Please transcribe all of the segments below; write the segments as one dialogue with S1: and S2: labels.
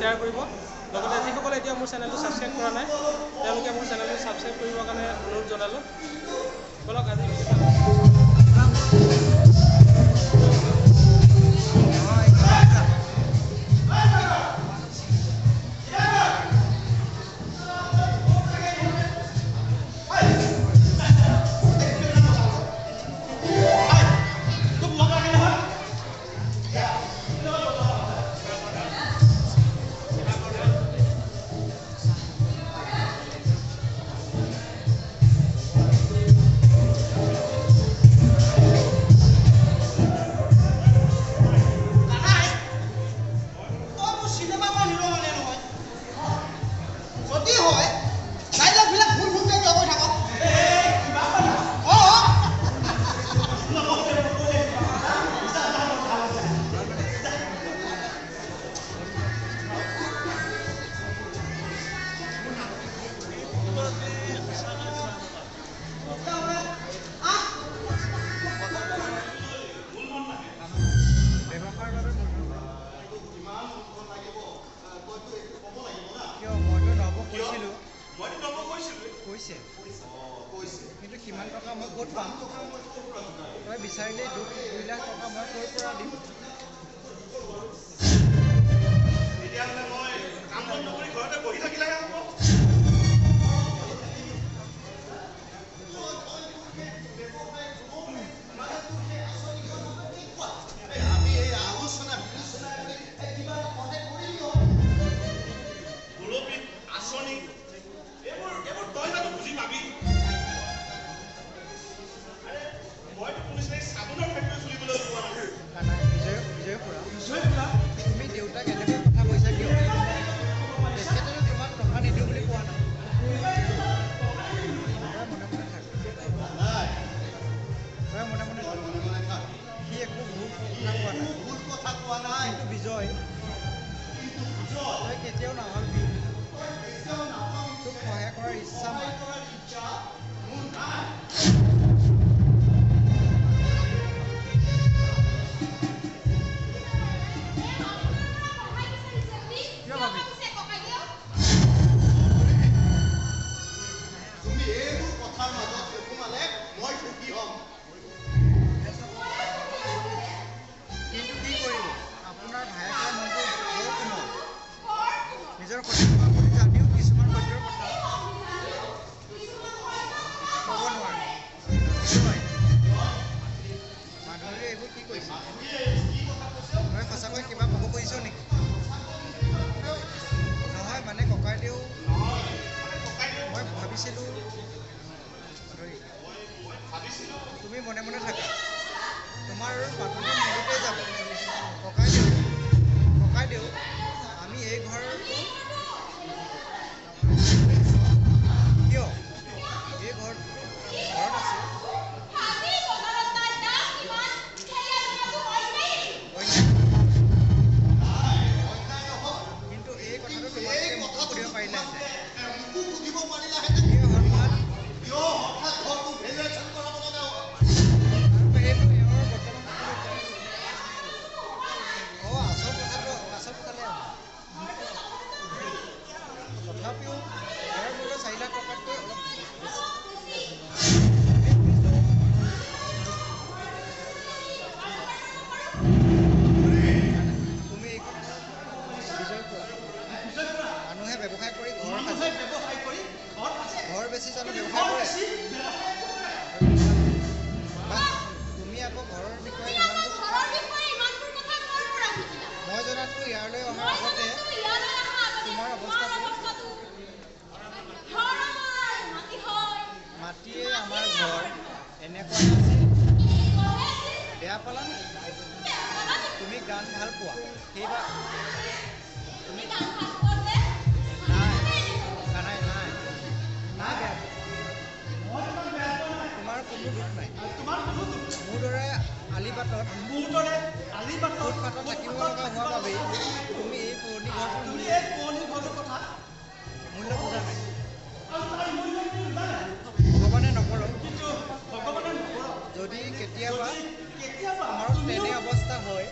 S1: Share কৰিব লগতে যিসকলে এতিয়া মোৰ চেনেলটো ছাবস্ক্ৰাইব কৰা নাই তেওঁলোকে মোৰ চেনেলটো ছাবস্ক্ৰাইব কৰিবৰ কাৰণে অনুৰোধ জনালোঁ বলক আজি
S2: কিন্তু কিমান টকা মই ক'ত পাম তই বিচাৰিলে 2 লাখ টকা মই ক'ৰ পৰা দিম
S3: তেতিয়াহ'লে মই কাম বন্ধ কৰি ঘৰতে বহি থাকিলেহে হ'ব আমি এই আলোচনা গোলপী আঁচনি এইবোৰ তই জানো বুজি পাবি মইতো পুলিচে চাবোনৰ ফেক্টৰী খুলিবলৈ পোৱা নাই
S2: বিজয় খুৰা তুমি দেউতাক এনেকৈ কথা কৈছা কিয় তেখেতেতো তোমাক টকা নিদিওঁ বুলি কোৱা নাই মনে মনে থাক সি একো ভুল কথা কোৱা নাই কিন্তু বিজয় তই কেতিয়াও নাভাবিবি তোক সহায় কৰাৰ ইচ্ছা মোৰ নাই নিজৰ কথা বুলি জানিও কিছুমান সত্যৰ কথা ক'ব নোৱাৰে মাধুৰীয়ে এইবোৰ কি কৈছে তই সঁচাকৈ কিবা ক'ব খুজিছ নেকি নহয় মানে ককাইদেউ মই ভাবিছিলোঁ তুমি মনে মনে থাকা তোমাৰ বাটনি মনতে যাব ককাইদেউ আমি এই ঘৰটো কিয় এই ঘৰত আছে কিন্তু এই কথাটো তোমালোকে মোক সুধিব পাৰিলাহেঁতেন তথাপিও ইয়াৰ মূল্য 4 লাখ টকাতকৈ অলপ তুমি এই কথা বিজয় কৰা মানুহে ব্যৱসায় কৰি ঘৰ বেছি জানো ব্যৱসায় কৰে তুমি আকৌ ঘৰৰ বিষয়ে মই জনাততো ইয়ালৈ অহাৰ আগতে তোমাৰ অৱস্থাটো মাটিয়ে আমাৰ ঘৰ এনেকুৱা আছিল বেয়া পালা তুমি গান ভাল পোৱা সেইবাৰ তুমি নাই বেয়া তোমাৰ কোনো দুখ নাই মোৰ দৰে আলিবাটত ফুটপাথত থাকিব লগা হোৱা বাবেই তুমি এই পুৰণি ঘৰটোৰ কথা মূল্য বুজা নাই ভগৱানে নকৰক যদি কেতিয়াবা আমাৰ তেনে অৱস্থা হয়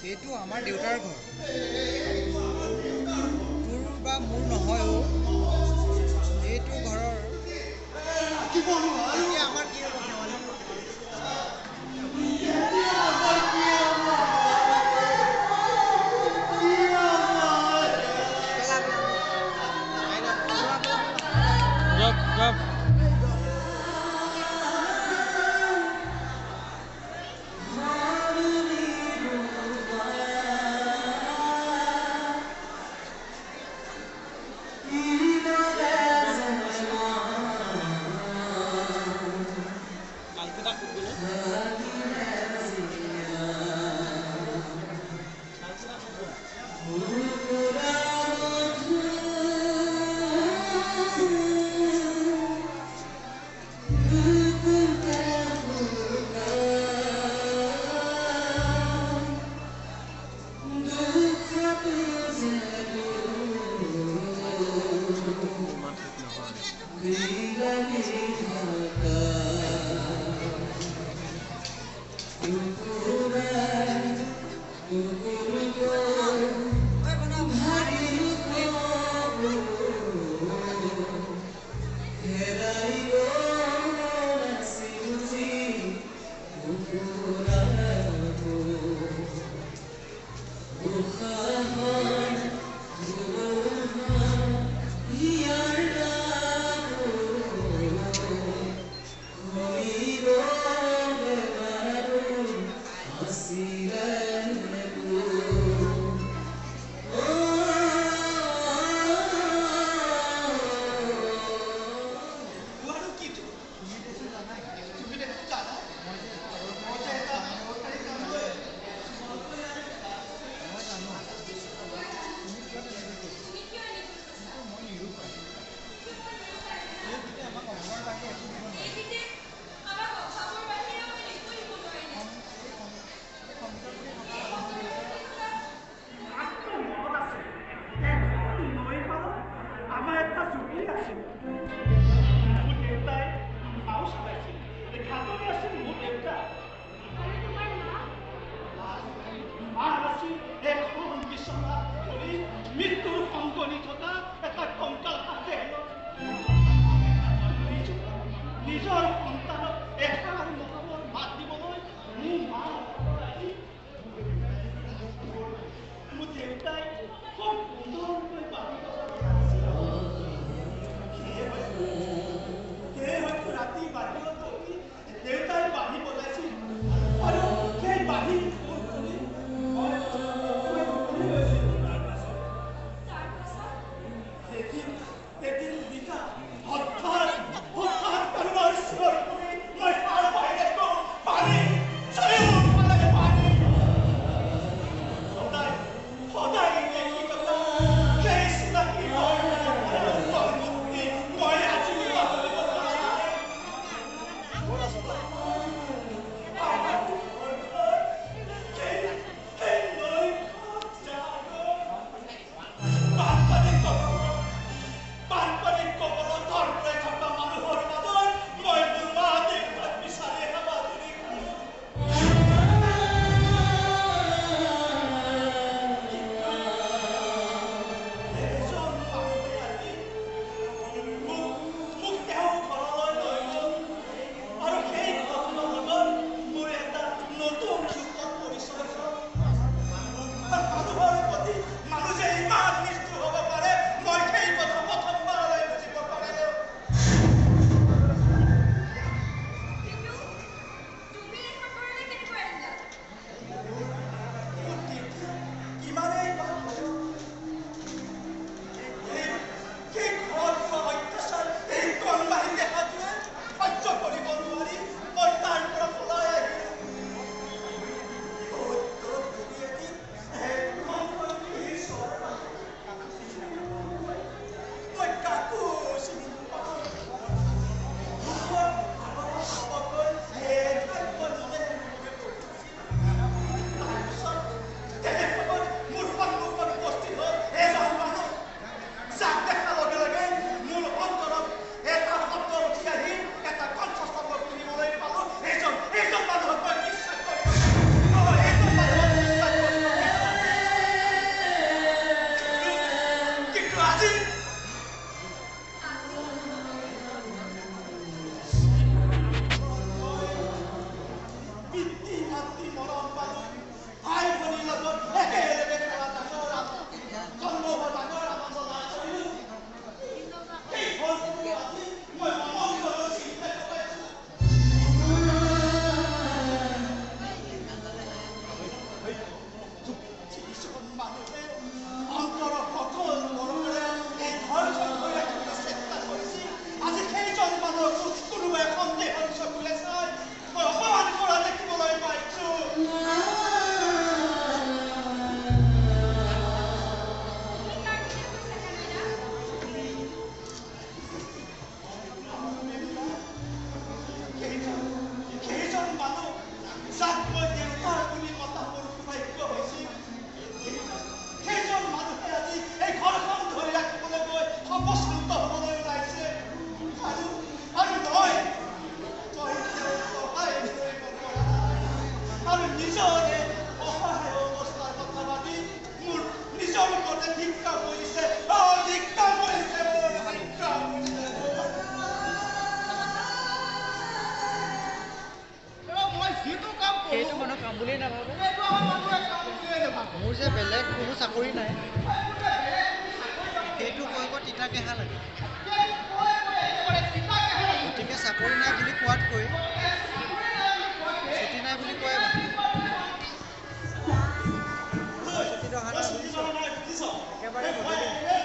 S2: এইটো আমাৰ দেউতাৰ ঘৰ তোৰ বা মোৰ নহয়ও এইটো ঘৰৰ এতিয়া আমাৰ কি হ'ব শেৱালি
S1: Gap.
S3: দেউতাই
S2: মোৰ যে বেলেগ কোনো চাকৰি নাই সেইটো কৰিব তিতা কেহা লাগে গতিকে চাকৰি নাই বুলি কোৱাতকৈ ছুটি নাই বুলি কোৱাই ভাল ছুটি অহা নাই বুজিছ একেবাৰে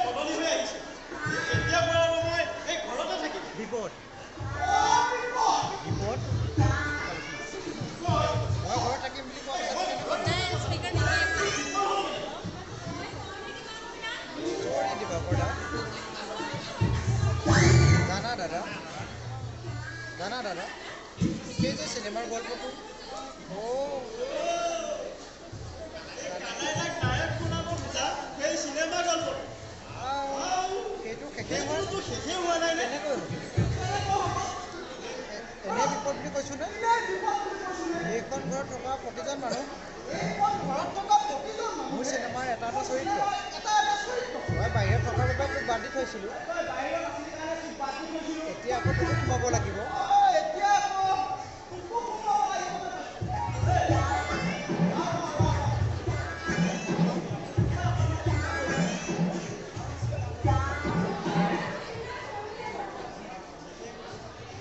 S3: বদলি হৈ আহিছে এতিয়া মই এই ঘৰতে থাকিম
S2: বিপদ বিপদ মই ঘৰত থাকিম বুলি কোৱা জানা দাদা সেই যে চিনেমাৰ গল্পটো সেইটো শেষেই হোৱা নাই কেনেকৈ এনে বিপদ বুলি কৈছোঁ নে এইখন ঘৰত থকা প্ৰতিজন মানুহ মোৰ চিনেমাৰ এটা চৰিত্ৰ মই বাহিৰত থকাৰ বাবে তোক বান্ধি থৈছিলোঁ এতিয়া আকৌ তোক সোমাব লাগিব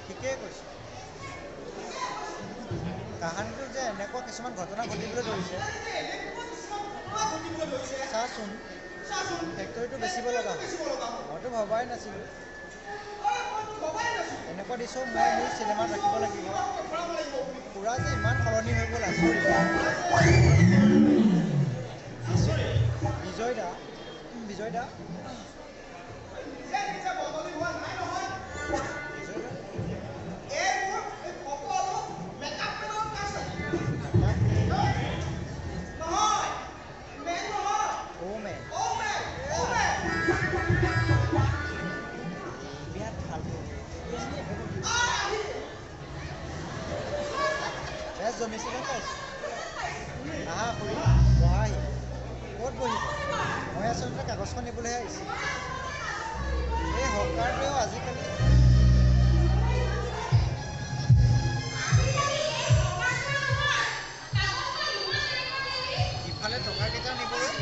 S2: ঠিকেই কৈছোঁ কাহানীটোত যে এনেকুৱা কিছুমান ঘটনা ঘটিবলৈ ধৰিছে চাচোন ফেক্টৰীটো বেচিব লগা হয় মইতো ভবাই নাছিলোঁ এনেকুৱা দৃশ্য মই মোৰ চিনেমাত ৰাখিব লাগিব পুৰা যে ইমান সলনি হৈ গ'ল বিজয় দা জমিছিলে পাইছোঁ আহা ফুৰি বহাহি ক'ত বহিব মই আচলতে কাগজখন নিবলৈহে আহিছোঁ এই হকাৰটোৱেও আজিকালি ইফালে টকাকেইটা নিবলৈ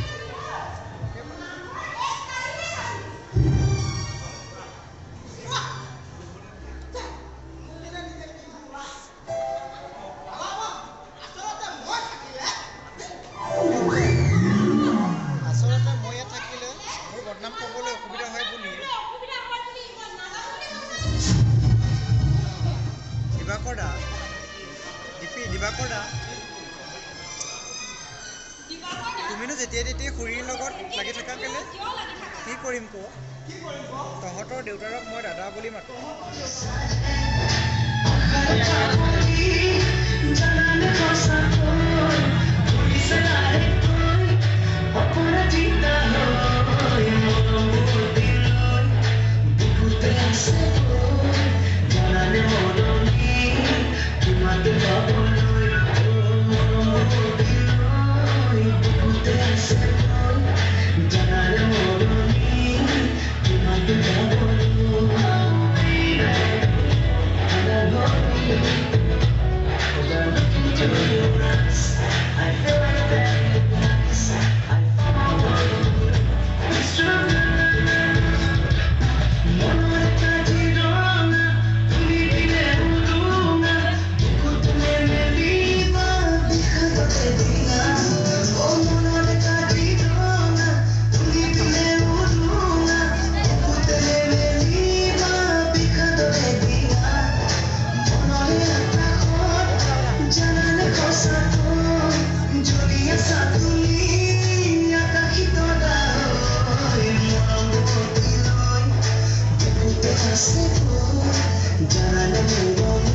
S2: তুমিনো যেতিয়াই তেতিয়াই খুৰীৰ লগত লাগি থকা কেলে কি কৰিম ক তহঁতৰ দেউতাৰক মই দাদা বুলি মাতো
S4: Jangan